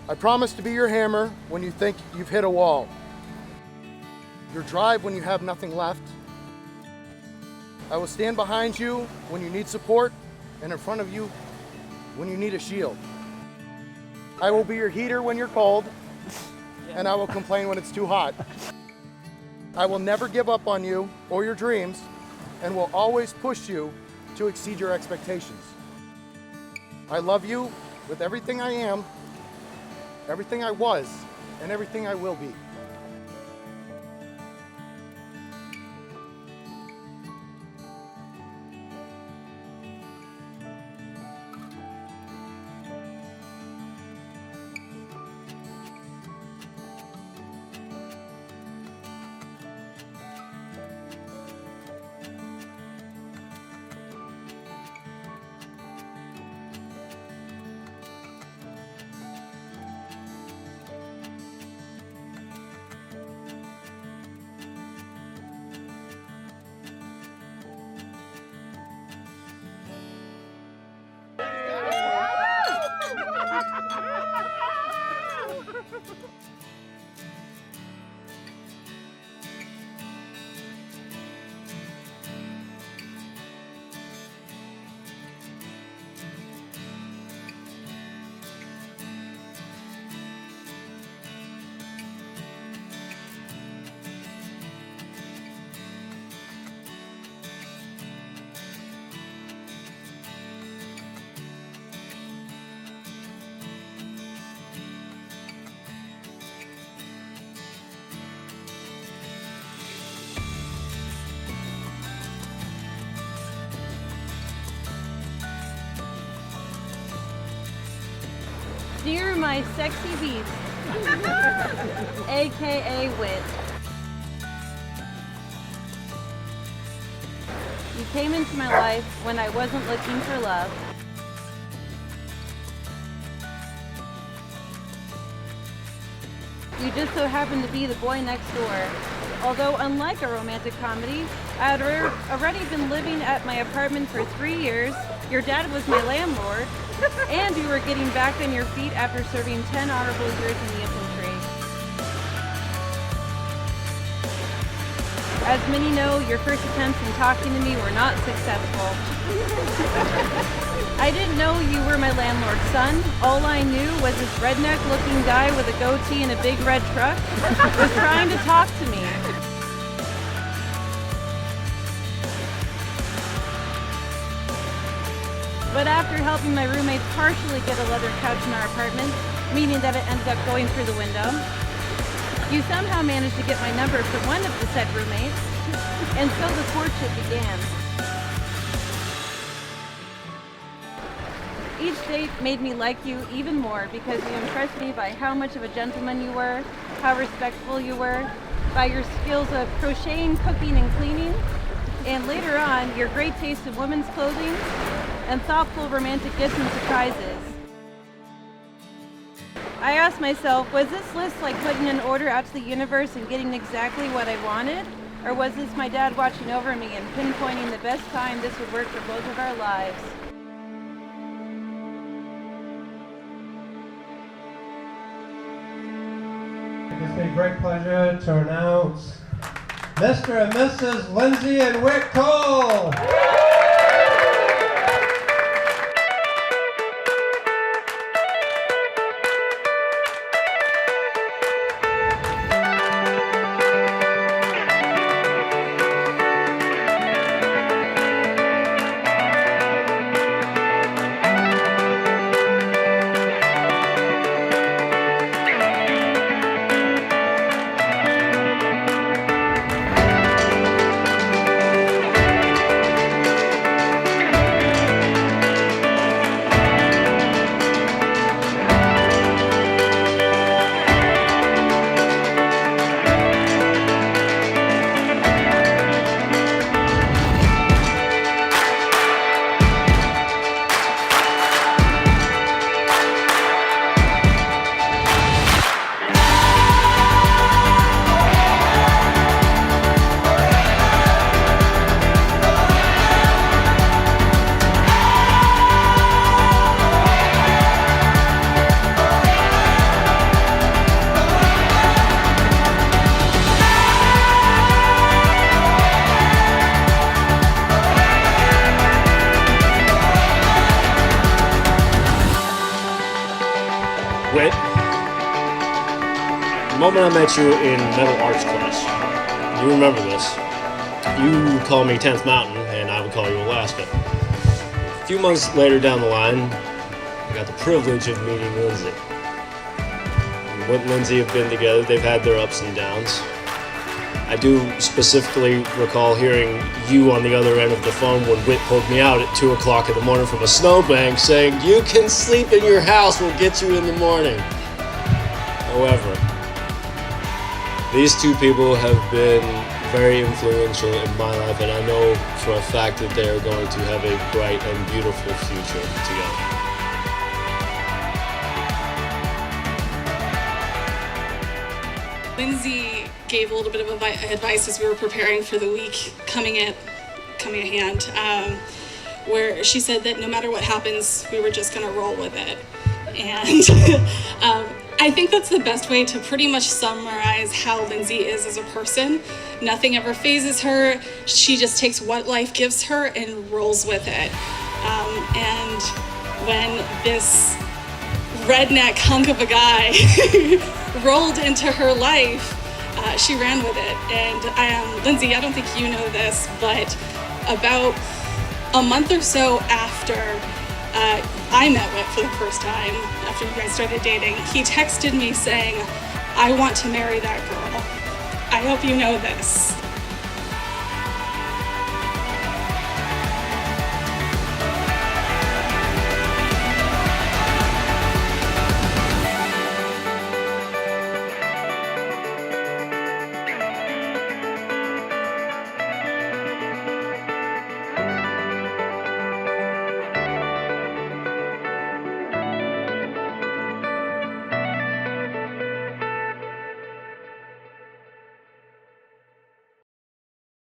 I promise to be your hammer when you think you've hit a wall. Your drive when you have nothing left. I will stand behind you when you need support and in front of you when you need a shield. I will be your heater when you're cold, and I will complain when it's too hot. I will never give up on you or your dreams, and will always push you to exceed your expectations. I love you with everything I am, everything I was, and everything I will be. Dear my sexy beast, aka Wit. You came into my life when I wasn't looking for love. You just so happened to be the boy next door. Although unlike a romantic comedy, I had already been living at my apartment for 3 years, your dad was my landlord, and you were getting back on your feet after serving 10 honorable years in the infantry. As many know, your first attempts in talking to me were not successful. I didn't know you were my landlord's son. All I knew was this redneck-looking guy with a goatee and a big red truck was trying to talk to me. But after helping my roommates partially get a leather couch in our apartment, meaning that it ended up going through the window, you somehow managed to get my number from one of the said roommates, and so the courtship began. Each date made me like you even more because you impressed me by how much of a gentleman you were, how respectful you were, by your skills of crocheting, cooking, and cleaning, and later on, your great taste in women's clothing, and thoughtful romantic gifts and surprises. I asked myself, was this list like putting an order out to the universe and getting exactly what I wanted? Or was this my dad watching over me and pinpointing the best time this would work for both of our lives? It gives me a great pleasure to announce Mr. and Mrs. Lindsay and Wick Cole. moment I met you in metal arts class, you remember this, you would call me 10th Mountain and I would call you Alaska. A few months later down the line, I got the privilege of meeting Lindsay. Whit and Lindsay have been together, they've had their ups and downs. I do specifically recall hearing you on the other end of the phone when Whit pulled me out at 2 o'clock in the morning from a snowbank saying, "You can sleep in your house, we'll get you in the morning." However, these two people have been very influential in my life, and I know for a fact that they are going to have a bright and beautiful future together. Lindsay gave a little bit of advice as we were preparing for the week coming at hand, where she said that no matter what happens, we were just going to roll with it. And I think that's the best way to pretty much summarize how Lindsay is as a person. Nothing ever phases her. She just takes what life gives her and rolls with it. And when this redneck hunk of a guy rolled into her life, she ran with it. And Lindsay, I don't think you know this, but about a month or so after I met Whit for the first time, after you guys started dating, he texted me saying, "I want to marry that girl. I hope you know this."